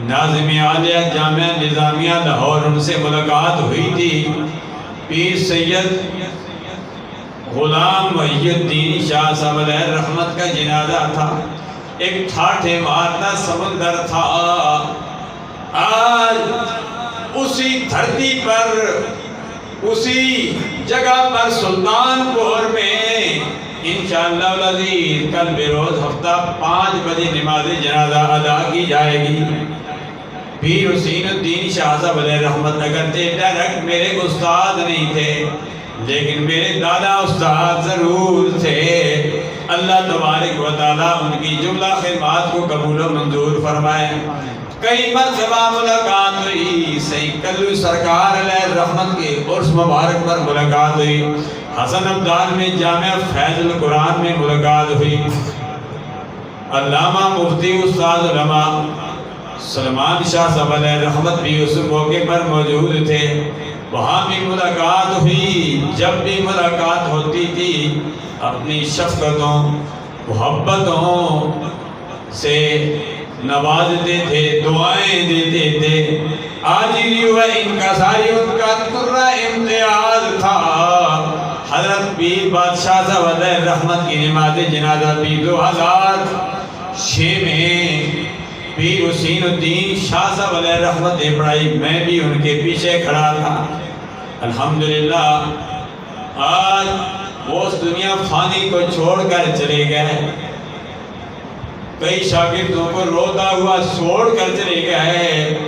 ناظم عالیہ جامعہ نظامیہ لاہور، ان سے ملاقات ہوئی تھی۔ پیر سید غلام محی الدین شاہ صاحب علیہ رحمت کا جنازہ تھا۔ ایک ٹھاٹھے مارتا سمندر تھا۔ آج اسی دھرتی پر، اسی جگہ پر سلطان پور میں انشاءاللہ العزیز کل بروز ہفتہ 5 بجے نماز جنازہ ادا کی جائے گی۔ پیر حسین الدین شاہ صاحب علیہ رحمت اگرچہ ڈائریکٹ میرے استاد نہیں تھے، لیکن میرے دادا استاد ضرور تھے۔ اللہ تبارک و تعالیٰ ان کی جملہ خدمات کو قبول و منظور فرمائے۔ کئی مرتبہ ملاقات ہوئی، سید کلو سرکار علیہ رحمت کے عرس مبارک پر ملاقات ہوئی، حسن عبدال میں جامعہ فیض القرآن میں ملاقات ہوئی۔ علامہ مفتی استاد علماء سلمان شاہ صاحب علیہ رحمت بھی اس موقع پر موجود تھے، وہاں بھی ملاقات ہوئی۔ جب بھی ملاقات ہوتی تھی اپنی شفقتوں محبتوں سے نوازتے تھے، دعائیں دیتے تھے۔ عاجزی و انکساری ان کا ترہ امتیاز تھا۔ حضرت پیر بادشاہ صاحب علیہ رحمت کی نماز جنازہ بھی 2006 میں پیر حسین الدین شاہ صاحب علیہ رحمت نے پڑھائی، میں بھی ان کے پیچھے کھڑا تھا۔ الحمدللہ آج وہ اس دنیا فانی کو چھوڑ کر چلے گئے، کئی شاگردوں کو روتا ہوا چھوڑ کر چلے گئے،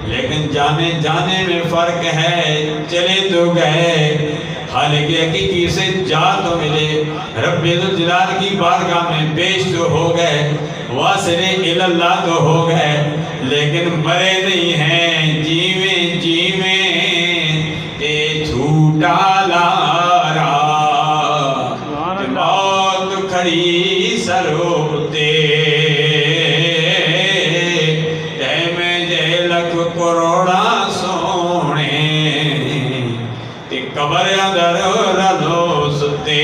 لیکن جانے میں فرق ہے، چلے تو گئے حالانکہ حقیقی سے جا تو ملے، رب ذوالجلال کی بارگاہ میں پیش تو ہو گئے، واصل اللہ تو ہو گئے، لیکن مرے نہیں ہیں۔ جیویں جیویں تے جھوٹا لارا، موت کھڑی سروتے کروڑا سونے تے قبر اندر رلو ستے۔